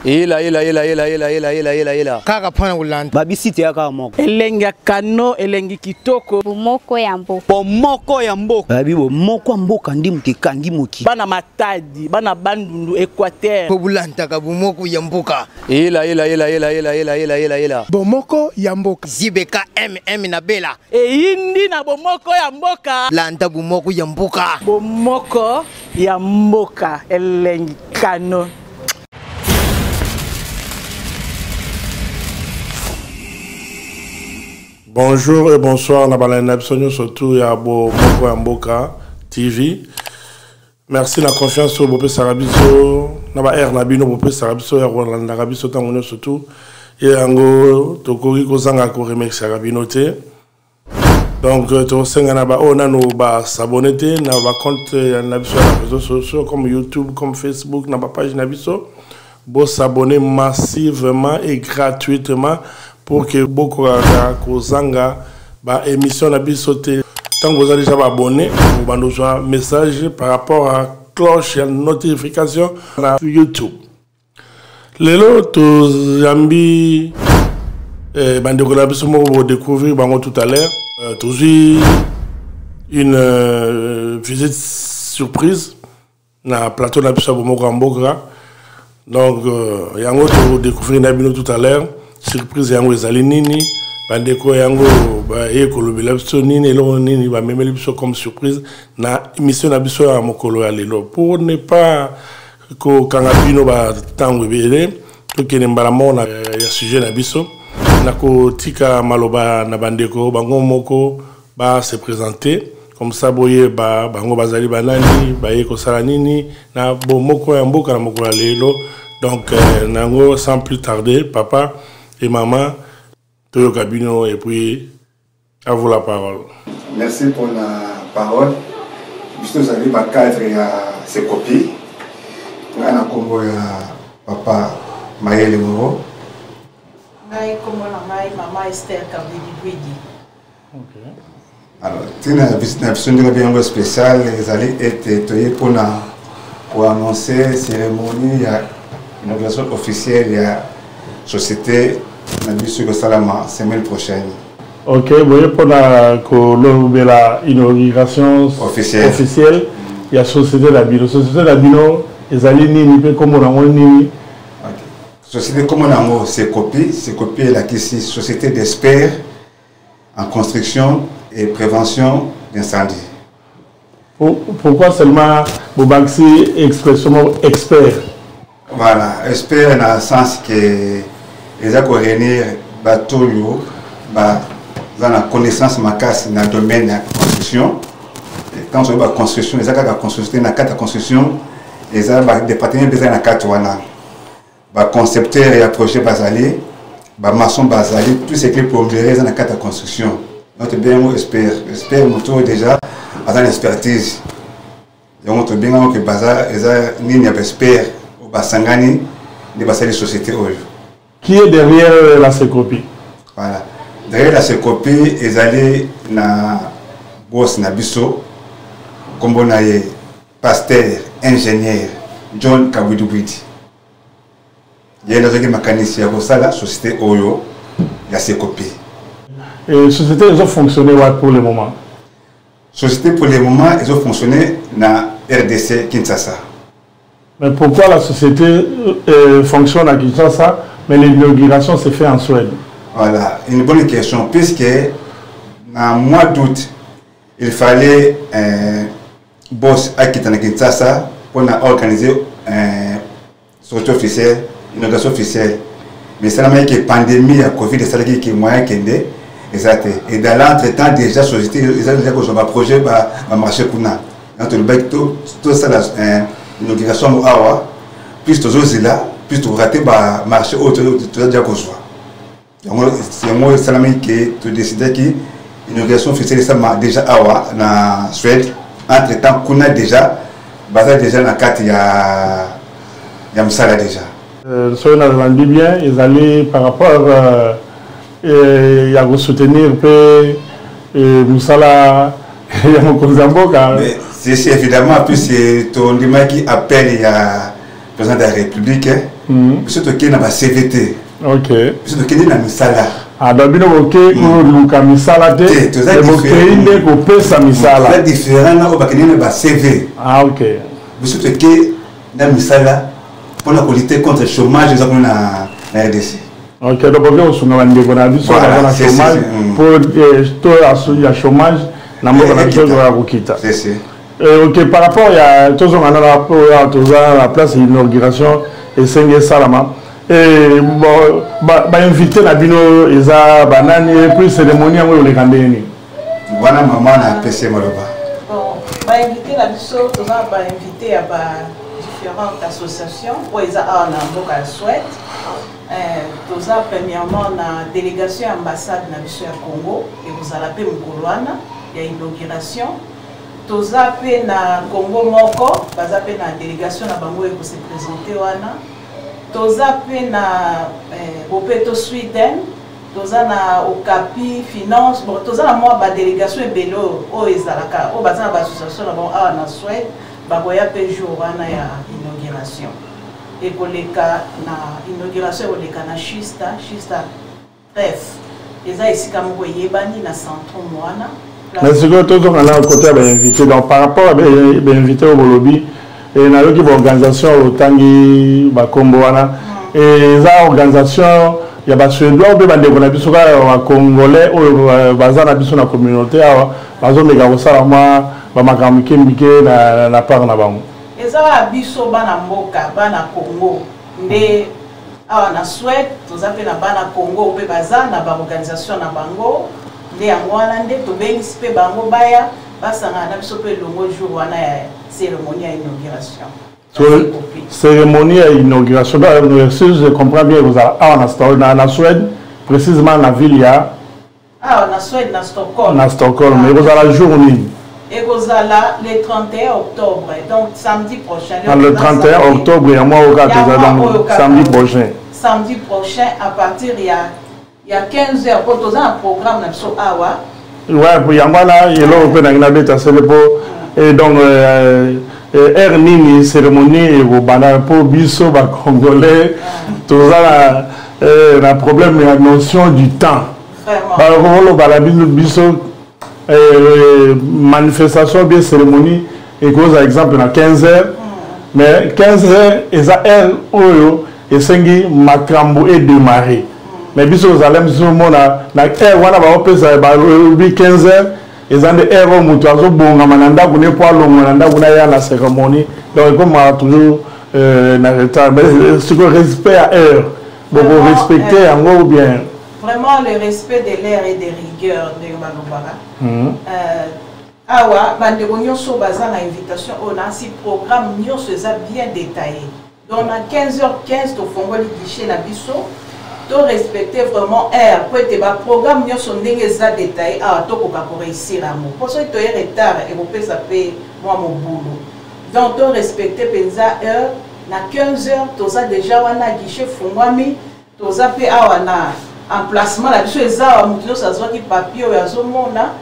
ela. Kaka pana ulanda. Babisite ya kaka moko. Elengi kano, elengi kitoko. Bomoko ya mboka. Bomoko ya mboka. Babi bomoko ya mboka ndi muke kangi moki. Bana matadi, bana bandundu Équateur. Pobulanta ka bomoko ya mboka. Ela. Bomoko ya mboka. Zibeka MM na bela. Indi na bomoko ya mboka. Landa bomoko ya mboka. Bomoko ya mboka. Elengi kano. Bonjour et bonsoir, surtout à Bomoko Mboka TV. Merci la confiance sur Bopé Sarabiso, Naba Air Nabino Bopé Sarabiso, Air Roland Arabiso Tangono surtout. Et Ango Tokori Kozanga Koremek Sarabinote. Donc, tu sais, on a nos s'abonner, on compte Nabiso sur les réseaux sociaux comme YouTube, comme Facebook, na page Nabiso. Bon s'abonner massivement et gratuitement. Pour que beaucoup de émission Nabiso tant que vous avez déjà abonné, vous avez besoin de message par rapport à la cloche et à la notification sur YouTube. Les autres Jambi Bandeko Nabiso vous découvrir tout à l'heure. Toujours une visite surprise dans le plateau Nabiso Bomoko Mboka. Donc, yango vous découvrir Nabino tout à l'heure. Surprise yango ezali nini bandeko yango ba ekolobela biso nini eloko nini ba memeli biso comme surprise na émission na biso ya mokolo ya lelo pour ne pas ko kanga bino ba tango ebele to kene mbala mona ya sujet na biso na ko tika maloba na bandeko bango moko ba se présenter comme ça boye ba bango bazali banani ba ekosala nini na bomoko ya mboka na mokolo ya lelo. Donc nango sans plus tarder papa et maman, Toyo Kabino, et puis à vous la parole. Merci pour la parole. Je vous avez ma cadre à ses copies. On a combo papa Maëlle Moro. Maï comme maman Esther Kabidi. Ok. Alors, tu as une visite spéciale. Vous allez être pour annoncer la cérémonie, il y a une inauguration officielle, il y a société Nabiso Salama semaine prochaine. Ok, vous voyez pour la inauguration officielle, il y a société Labino. Société Labino, ils allaient ni comme on a ni. Société comme on a c'est copié la ici société d'experts en construction et prévention d'incendie. Pourquoi seulement Bobaxi expression expert? Voilà, expert dans le sens que les accords réunir bateau dans la connaissance macasse dans le domaine de la construction. Et quand on a la construction, les accords de construction, dans la construction, les des partenaires besoin de la carte les concepteurs et projet basali, les maçons basali, tout ce qui est pour gérer dans la carte de construction. Notre bien expert moto déjà dans l'expertise. Notre bien que bazar, les ni expert au basangani de basali société. Qui est derrière la Secopie? Voilà. Derrière la Secopie, ils allaient na boss Nabiso, comme on a pasteur, ingénieur, John Kabidouidi. Il y a une mécanicien pour ça, la société Oyo, la Secopie. Et la société, ils ont fonctionné pour le moment? Société, pour le moment, ils ont fonctionné dans RDC Kinshasa. Mais pourquoi la société fonctionne à Kinshasa? Mais l'inauguration s'est faite en Suède. Voilà, une bonne question. Puisque, en mois d'août, il fallait un boss à Kinshasa pour organiser une sortie officielle, une inauguration officielle. Mais c'est la même que la pandémie, la Covid, c'est qui est moyen qu'il y ait. Et dans l'entretemps, déjà, la société, ils ont déjà un projet va marcher pour nous. Tout ça, l'inauguration, plus tous les là. Puis tu rates le marché autre, tu as déjà construit. C'est moi qui tu décidé que l'inauguration officielle est déjà en Suède. Entre temps, on a déjà dans la carte, il y a Msala déjà. Si on a vendu bien, ils allaient par rapport à soutenir Msala et Mboka. C'est évidemment, puis c'est ton débat qui appelle il y a président de la République, biso toke na ba CVT. OK. Biso toke na misala. Ah donc bino OK ko luka misala te. Et OK inde ko pesa misala. C'est différent na obakene na ba CV. Ah OK. Biso toke na misala pour la lutter contre le chômage na RDC. OK, donc on a un niveau na biso na chômage pour to ya chômage na mboka na biso ya kokita. C'est OK, par rapport à tous on a la place d'inauguration et Senge Salama et ba invité na bino eza banani et puis cérémonie ngo le kandeni. Wana maman na PC maloba. Bon, ba invité na biso to ba invité à différentes associations pour eza na mboka souhaite. Toza premièrement na délégation ambassade na biso ya Congo et vous allez pe mkolwana ya inauguration. Toza pe na Congo moko baza pe na délégation na bango ko se présenter wana. Toza pe na Bopeto Sweden, toza na Okapi finance, bon toza na moi ba délégation ebelo o ezalaka o baza na ba association na bon na Suède bakoya pe jour wana ya inauguration. Et koleka na inauguration koleka na Chista bref eza esika moko yebani na centre mwana. Mais ce que tous on a côté ba invité donc par rapport à ba invité au Bolobi et na yoki organisation otangi ba kombo wana et za organisation ya ba Suédois be ba ndeko na biso ka ba Congolais o baza na biso na communauté awa bazo meka kosala mwa ba makambo kembike na part na bango. Eza wa biso bana mboka bana Congo nde awa na Suède toza pe na bana Congo pe baza na ba organisation na bango nde yango wana nde tobengisi pe bango baya basanga na biso pe longo jour wana ya cérémonie ya inauguration. Cérémonie à inauguration. Si je comprends bien, vous avez en Suède, précisément la ville, il y a. Ah, en Suède, dans Stockholm. Dans Stockholm, mais vous avez la journée. Et vous allez le 31 octobre, donc samedi prochain. Le 31 octobre, il y a moi au samedi prochain. Samedi prochain, à partir il y a 15 heures, pour tous un programme sur Awa. Ouais, il y a moi là, il y a l'eau, et donc, Ernini cérémonie au Bana pour biso ba congolais tout ça la problème la notion du temps vraiment ba biso manifestation bien cérémonie et cause exemple na 15 heures mais 15 heures et ça heure oyo et sengi makambo et démarrer mais biso zalem zo mona na heure wana ba opesa ba 15 heures et ça des héros mutuazo bonga mananda kune po longo mananda kuna ya la cérémonie donc comme toujours na retard mais ce que respect à heure beaucoup respecter en gros bien vraiment le respect de l'air et des rigueurs de Malobara awa bande nyonso baza na invitation on a si programme nyonso ça bien détaillé donc à 15h15 to fongoli guichet na biso to respecter vraiment air pour être ba programme nyonso ndenge za détaillé a to ko ka pour réussir amo pour ça to est retard et vous peut ça payer moi mon boulot donc to respecter penza heure na 15h to za déjà wana guichet fongwami to za pe awa na emplacement la biso eza mutuno sa zwa ki papier ya zo mona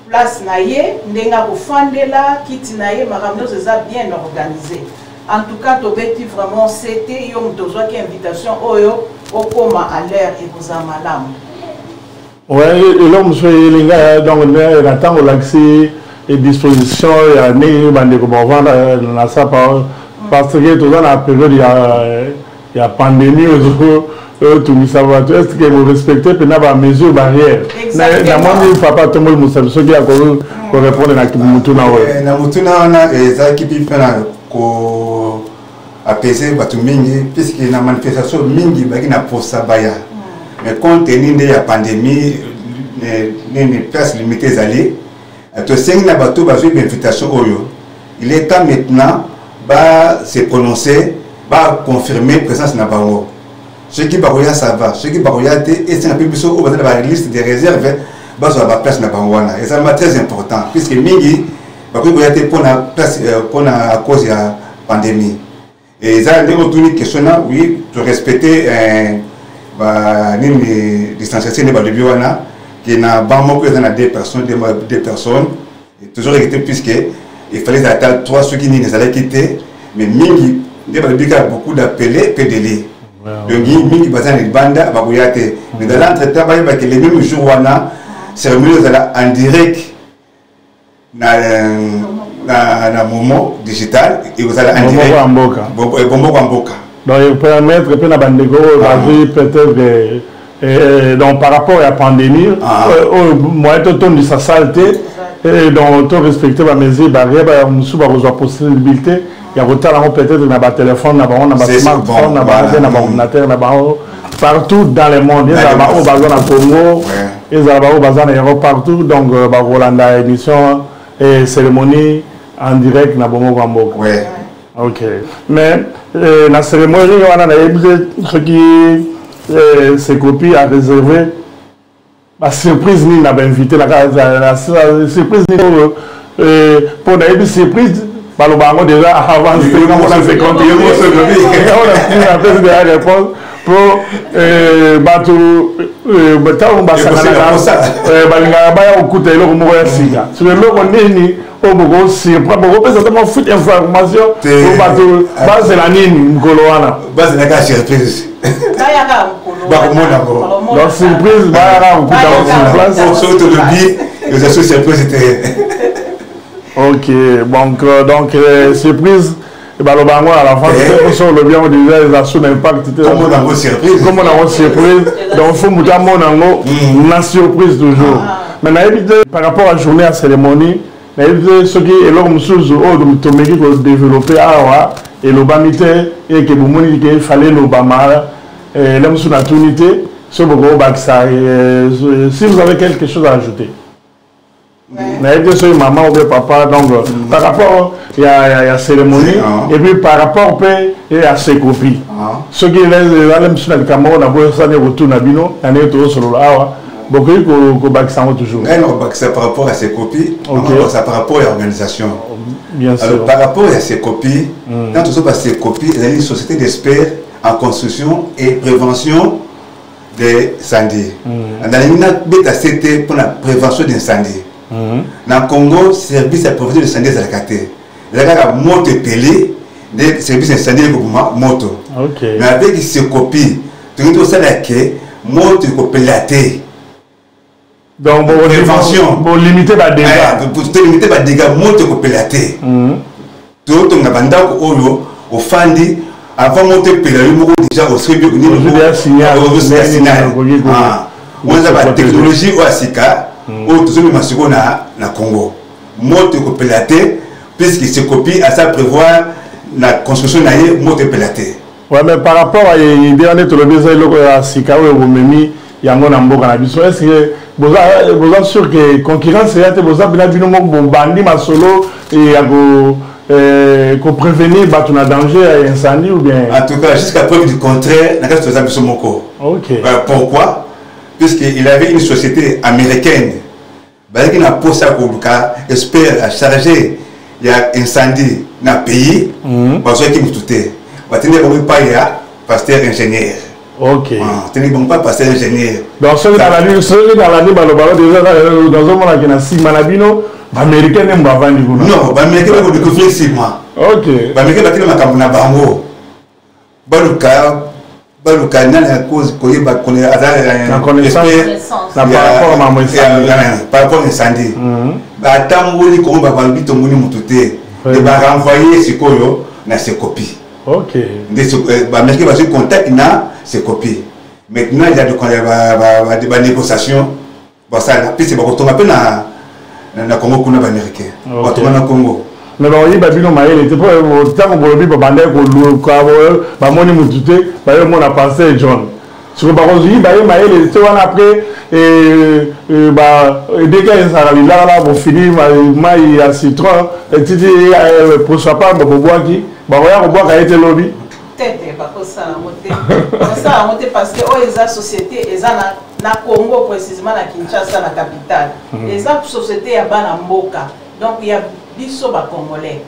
place na ye ndenga ko fandela kiti na ye makamno eza bien organisé en tout cas to beti vraiment c'était yo mutozwa ki invitation oyo au coma à l'air et vous en malam. Oui, et là, monsieur Linga, donc, on attend l'accès et disposition, il y a des bandes qui vont vendre dans sa parole, parce que tout dans la période, il y a pandémie, tout ça va. Est-ce que vous respectez les mesures barrières? Exactement. Papa, tout le monde, c'est ce qui a répondre à Mutuna. Na Mutuna, on a des équipes apaiser batu mingi puisque na manifestation mingi baki na posa baya mais compte tenu de la pandémie les places limitées aller to sengi na batu ba jouer invitation oyo il est temps maintenant ba se prononcer ba confirmer présence na bango ceux qui baroya ça va ceux qui baroya te et c'est un peu biso au bas de la liste des réserves ba so ba place na bango wana et ça c'est très important puisque mingi ba ko boya te pour na place pour na à cause de la pandémie. Et ça, une question, oui, de respecter une distanciation de Balibiwana, qui n'a pas manqué dans deux personnes, et toujours été puisque il fallait attendre 3 ceux qui nous allaient quitter, mais Mingi, il y a beaucoup d'appelés PDL. Donc il y a des bandes mais dans l'entretien il y a les mêmes jours où on a cérémonie en direct na Momo digital et vous allez en direct Bombo Amboka. Donc il permettre peut-être donc par rapport à la pandémie moi tout de sa saleté donc tout respecter la mesure barrière nous avons la possibilité il y a peut-être dans téléphone dans smartphone dans ordinateur partout dans le monde il y a au bazar en Congo il y a au bazar en Europe partout donc Rolanda émission et cérémonie en direct na Bombo Amboka. Ouais. OK. Mais la cérémonie on a ce qui ces copies à réserver la surprise ni n'a pas invité la surprise ni pour une surprise par le baron déjà avant de on a fait compter on a fait des réponses pour bateau bateau basakana balinga baya okuta eloko moko ya sika sur le loko nini o moko surprise moko pesa tellement foot information pour bateau base la nini mkolo wana base la ka surprise donc surprise baya okuta place surtout le billet les assos surprise était OK donc surprise et bah le bango à la fin on le bien on disait les assos d'impact comme on a une surprise donc faut muta monango na surprise toujours mais na éviter par rapport à journée à cérémonie na éviter ce qui est l'homme sous au de tomeki ko développer awa et le bamité et que bomoni que fallait le bamara l'homme sous la tunité ce bogo baksa si vous avez quelque chose à ajouter. Mais maman ou papa donc par rapport il y a cérémonie et puis par rapport à ses copies ce qui les sur le Cameroun a ça ne retourne à bino on est toujours sur là beaucoup ko bakisa toujours non bakisa par rapport à ses copies ça par rapport à l'organisation bien sûr alors par rapport à ses copies quand on passe ses copies il y a une société d'experts en construction et prévention des incendies dans la bêta c'était pour la prévention des incendies. Dans le Congo, service de prévention des incendies Zalakate. Il y a une moto pelée, des services d'incendie moto. Mais avec ces copies, tu as tout ça là que moto pelate. Donc, pour limiter les dégâts. Pour limiter les dégâts, moto pelate. Tout le monde au fandi avant moto pelate, déjà au scribe au niveau de signal. On a la technologie au Asika. Tout le monde na Congo. Moto pelate puisque se copie à ça prévoir la construction naie moto pelate. Ouais mais par rapport à l'idée on est tout le besoin à Sika ou Memi yango na mboka na biso est-ce que vous êtes sûr que concurrence est vous avez bino mo bandi masolo et ko prévenir battu na danger à incendie ou bien en tout cas jusqu'à preuve du contraire na kaso za biso moko. OK. Pourquoi? Puisqu'il avait une société américaine qui n'a pas ça pour espère à charger il y a incendie dans le pays parce qu'il nous toutait va tenir pas pasteur ingénieur. OK. Tenir bon pas pasteur ingénieur. Donc ceux dans la nuit déjà dans un monde qui na sima na bino américain ne mba vandi kuna. Non, américain va découvrir sima. OK. Américain va tenir makambo na bango. Baluka na cause koyeba connaît la connaissance par rapport à incendie batamboli ko ba bangi to moni mututé et ba renvoyer sikoyo na ses copies. OK. Ba merki ba sur contact na ses copies. Maintenant il y a de négociation ba ça puis c'est ba ko tonga pe na Congo kuna ba américain. Ba tonga na Congo. Mais bon, il y a des gens qui ont été là, moni mutute ba yo mona passer John sur ba rozi ba yo maele te wana après ba deka ça là bon fini mai à citron et tu dis pour ça pas ba boaki ba ya ko boaka été lobby tete ba ko ça monter parce que les sociétés eza na Congo précisément na Kinshasa la capitale les sociétés ya bana mboka donc il y a biso ba congolais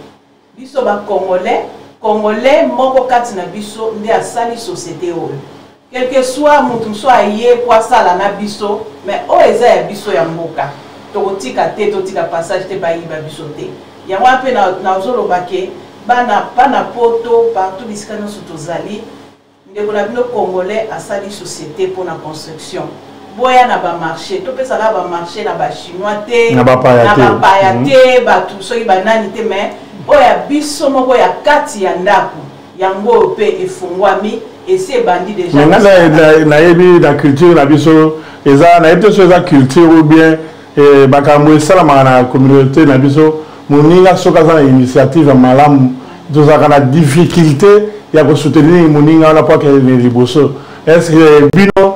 moko kati na biso ndi asali société oyo quel que soit mutu soit yé pour ça la na biso mais o eza ya biso ya mboka tokotika te totika passage te bayiba biso te yango ape na zoloba ke bana poto partout bisika nyonso tozali ndeko na bino congolais asali société pour la construction boya na ba marché topesaka ba marché na ba chinois te na ba paya te bato soki banani te mais oya biso moko ya kati ya ndako yango pe efungwami esi ebandi déjà na yebi na culture na biso eza na yebi so eza culture ou bien bakambo esalamaka na communauté na biso moninga soki aza na initiative ya malamu tozalaka na difficulté ya kosoutenir moninga wana po akende liboso est ce que bino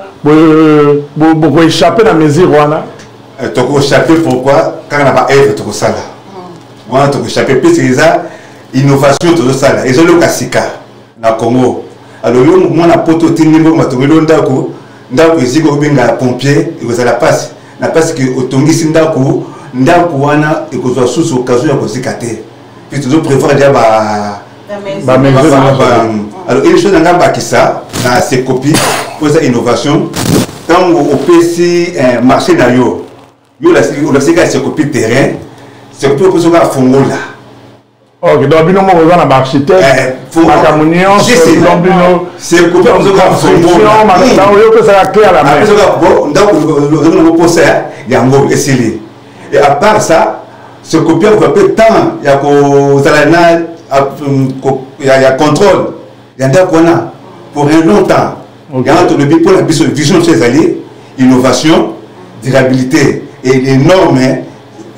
bokoéchappe na mesure wana tokoéchappe pourquoi kaka na baeve tokosala wana tokoéchappe puisque eza innovation tozosala ezoloka sika na Congo alors yo mwana poto otindi mbongo batongeli ndako eziki obenga pompier ekozala pasi na pasi ke otongisi ndako wana ekozwa susu occasion ya kozika te puis tozoprévoir déjà alors une chose nanga bakisa na ces copies pour sa innovation tant au PC marché na yo la sika ces copies terrain c'est pour que ça fongola. Ok, donc bino mo na ba architecte makamunion donc bino c'est copies pour ça fongola maintenant yo que ça clair la main ça bon ndako no poser yango esili et à part ça ce copier on va peu temps ya ko zalana ya contrôle ya ndako na pour un longtemps. Regarde le but pour la vision de ces alliés, innovation, durabilité et les normes,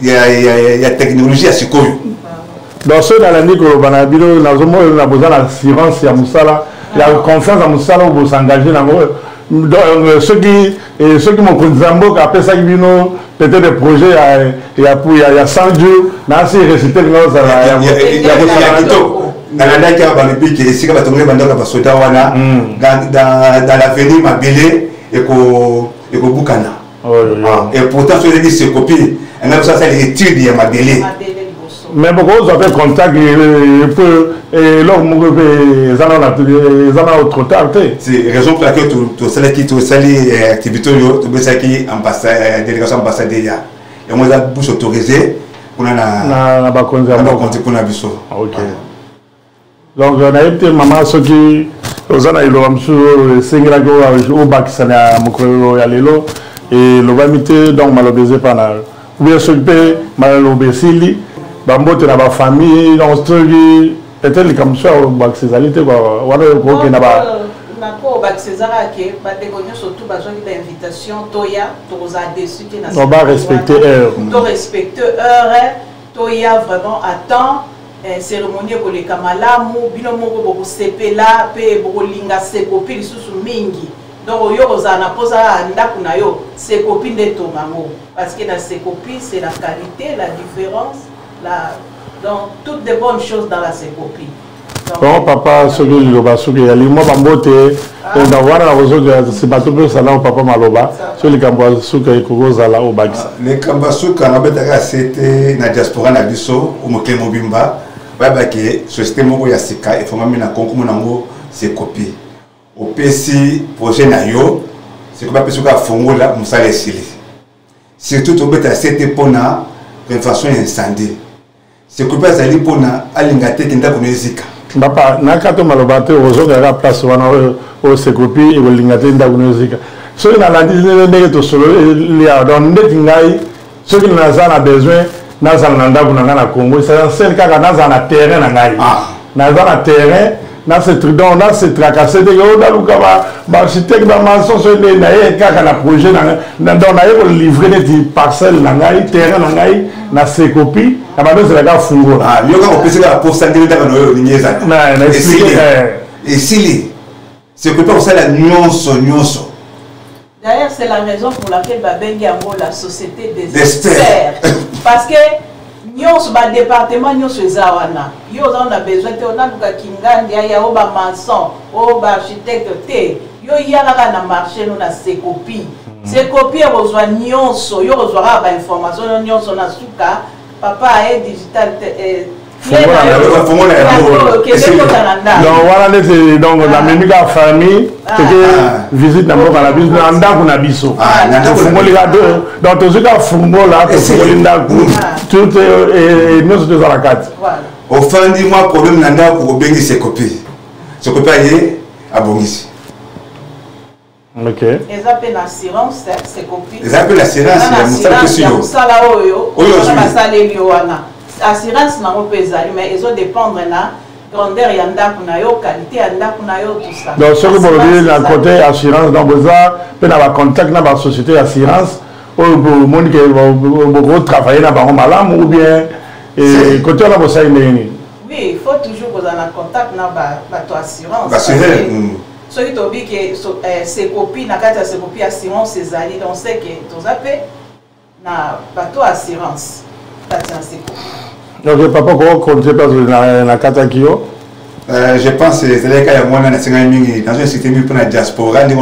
il y a technologie à ce coup. Donc ceux dans la nique au Banabilo, nous avons besoin d'assurance à Moussala, il y a confiance à Moussala pour s'engager dans ceux qui m'ont connu Zambo, après ça, ils ont peut-être des projets, il y a 100 jours, mais si récité, il y a dans la qui a le pays qui est ici, dans l'avenir Mabélé et Boukana. Et pourtant, ceux qui se copient, on a ça, c'est l'étude de Mabélé. Mais beaucoup ont fait contact et l'homme ils ont autre tard. C'est raison pour laquelle tout celles qui ont sali activité, tout ça qui ambassade délégation ambassadeur et moi ça bouche autorisé pour na ba konza pour na biso. OK. Donc on a été maman ceux qui ozana ilo amsu sengela go au bakisana mukolo ya lelo et le vamité donc malobézé pana ou bien ceux qui malobésili bambote na ba famille donc story était comme ça au bakisalité quoi wana ko ke na ba na ko bakisezara ke ba dégonyo surtout ba joie d'invitation toya toza dessus qui na on va respecter heure to respecter heure toya vraiment à temps cérémonie pour les kamalamu bino moko boko sepela pe boko linga sekopi lisusu mingi donc yo kozana posa ndaku na yo sekopi nde tongango parce que na sekopi c'est la qualité la différence donc toutes des bonnes choses dans la sekopi. Bon papa soki liloba soki ya limo bambote donc voilà la raison que c'est pas tout ça là papa maloba sur les kambo soki ekozala au bakisa les kambo soki na betaka c'était na diaspora na biso au mokemo bimba baba ke société moko ya sika efomami na konkumu nango c'est copie au PC projet na yo c'est comme peso ka fongola musala esili surtout to beta c'était pona prévention incendie c'est que pas ali pona alingate kinda kunezika papa nakato malobate ozoka ka place wana o sekopi e bolingate nda kunezika so na landi ndenge to solo ya don ndeti ngai so ki na besoin naza na ndaku na ngana Congo c'est seul kaka naza na terrain na ngai naza na terrain na ce truc donc na se tracasser de yo da luka ba architecte ba maçon so de na ye kaka na projet na donc na ye ko livrer des parcelles na ngai terrain na ngai na sekopi na ba besoin ka fungo yo ka opesi ka pour santé da no yo nyeza na expliquer et si c'est que pour ça la nuance. D'ailleurs, c'est la raison pour laquelle Babengi a la société des experts. Parce que nous avons un département, nous avons besoin de Kingandi, il y a un maçon, un architecte, il y a un marché, nous avons ces copies. Ces copies, nous avons des informations, nous avons papa est digital. Donc la même famille visite na mboka na biso na ndako na biso donc tozuka fungo la to fungo ndako tout et nous sommes à la carte Au fin du mois, problème nanda pour bien ses copies. Ce copie est à Bongisi. Ok. Ils appellent l'assurance, c'est copies. Ils appellent l'assurance, c'est assurance n'a pas pesé, mais ils ont dépendre de la grandeur yanda kunayo, qualité yanda kunayo, tout ça. Donc, ce que vous voulez dire, d'un côté assurance, dans vos arts, peut avoir contact dans la société assurance, ou le monde qui va travailler dans le malam, ou bien, côté on a besoin de. Oui, il faut toujours que vous ayez contact dans la assurance. Ceux qui ont dit que ces copies, ces copies assurance, ces alliés, on sait que tout ça fait na bateau assurance. Donc, papa, comment compter parce que la Katakio? Je pense que c'est le cas dans un système pour la diaspora, les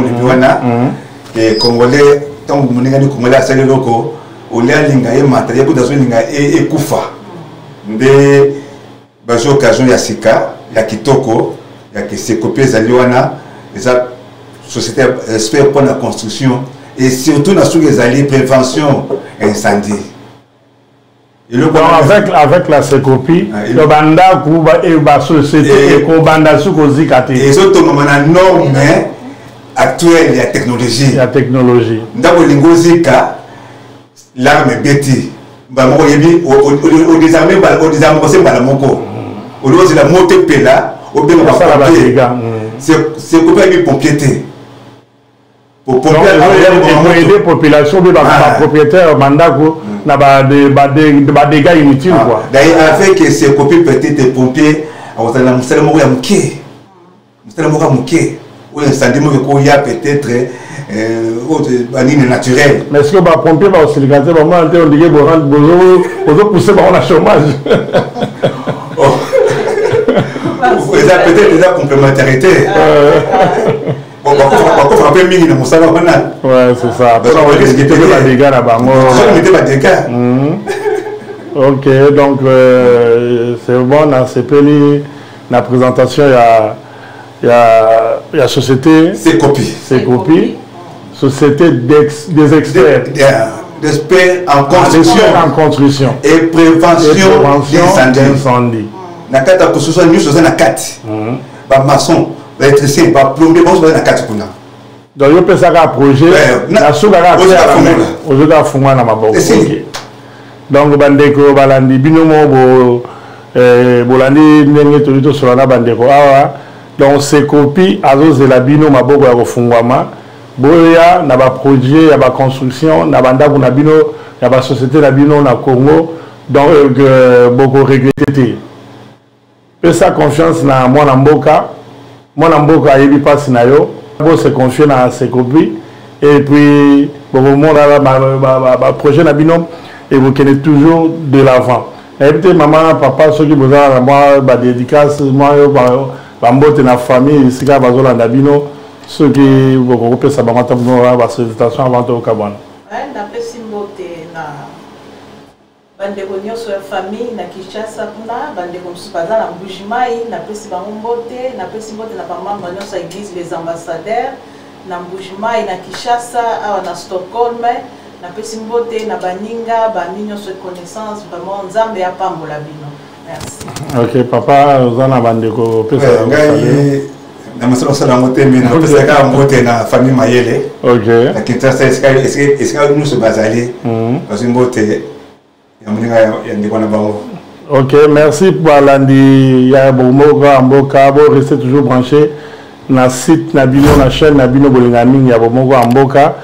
Congolais, tant que les Congolais à ces locaux, au lieu de matériel pour dans une et Koufa. De bazo occasion ya Sika, ya Kitoko, ya qui s'est copié Zaliwana, les sociétés espèrent pour la construction et surtout dans les alliés prévention incendie. Donc avec la sécopie, le banda kuba et la société et banda sous kozikate. Et surtout dans la norme actuelle de la technologie. La technologie. Dans le lingozika, l'arme est bêtise. Au désarmé, c'est pas la moko. Au lieu de la montée pela, au bien c'est coupé avec pompier. Pour aider la population, les propriétaires, mandako, des dégâts inutiles. D'ailleurs, avec ces copies petites pompiers, on a un mouké. Ou un sentiment qu'il y a peut-être naturel. Mais est-ce que les pompiers vont se ligater? On dit qu'ils vont pousser par le chômage. Peut-être des complémentarités. Ouais, c'est ça. Ok, donc c'est bon, c'est la présentation, il y a société. C'est copie. Société des experts. Des experts en construction. Et prévention d'incendie. Na kata construction, nous sommes na kati. Ba maçon. L'électricien va plomber, bon, c'est la carte. Donc, il peut faire un projet. La soukara donc, bandeko balandi binomo bolandi nenge tolito solana bandeko awa. Donc, ces copies azos de la bino maboko ya kofungwama. Boya na ba projet ya ba construction na banda kuna bino ya ba société na bino na Congo. Donc, beaucoup regretté. Peut ça confiance na moi na mboka. Mon amboka a eu pas sinayo, bon se confier dans ses copies et puis bon mon projet na binom et vous connaissez toujours de l'avant. Et puis maman papa ceux qui vous ont moi ba dédicace moi ba mbote na famille ici ka bazola na bino ceux qui vous regroupez ça ba mata ba sollicitation avant au Kabana. Na pesi mbote na bandeko nyonso ya famille na Kinshasa kuna bandeko mosusu baza na Mbujimai na pesi bango mbote na pesi mbote na bamambre nyonso ya église les ambassadeurs na Mbujimai na Kinshasa awa na Stockholm na pesi mbote na baninga bani nyonso connaissance vraiment nzambe ya pambola bino. Merci. Ok papa ozana bandeko pesa ngai na masolo sala mbote mais na pesa ka mbote na famille Mayele. Ok na Kinshasa est-ce nous se basaler parce que mbote. Ok, merci pour Alandi Yabomoka Amboka. Restez toujours branchés dans le site Nabino, la chaîne Nabino Bolingami Yabomoka Amboka.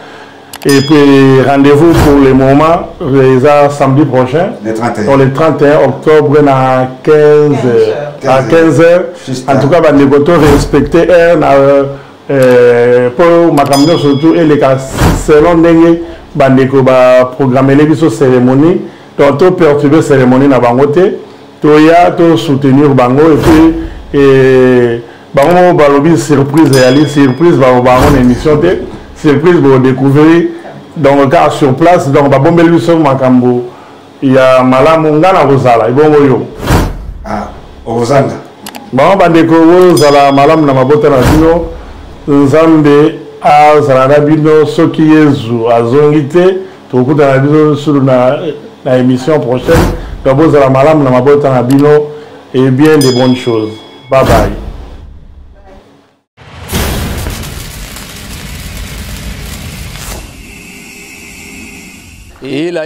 Et puis rendez-vous pour le moment, les samedi prochain, pour le 31 octobre à 15h. En tout cas, les photos respectez pour ma caméra surtout et les cas selon les programmer les cérémonies. Donc, tout perturber la cérémonie dans Bangote, tout soutenir Bango et puis Bango balobi surprise réaliste, surprise Bango émission surprise pour découvrir donc cas sur place donc Babombe lui sur Makambo il y a Malamunga na Rosala et bon yo ah Rosala bon bandeko Rosala Malam na mabota na bino Nzambe a zala bino soki Yezu azongite to kuta na bino sur na l'émission prochaine, donc vous allez malam na mabota na bino et bien de bonnes choses. Bye bye. Ila.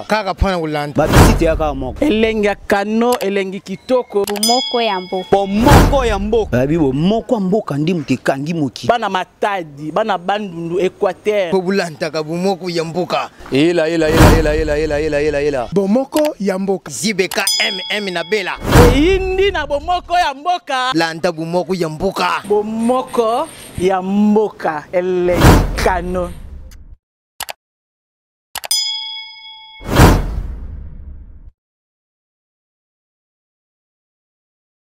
Kaka pana ulanta. Babisiti ya kaka moko. Elengi ya kano, elengi kitoko. Bomoko ya mboka. Bomoko ya mboka. Babi bomoko ya mboka ndi mutekangi moki. Bana matadi, bana bandundu Equateur. Pobulanta ka bomoko ya mboka. Ila. Bomoko ya mboka. ZBK na Bela. Eyindi na bomoko ya mboka. Lanta bomoko ya mboka. Bomoko ya mboka, elengi kano.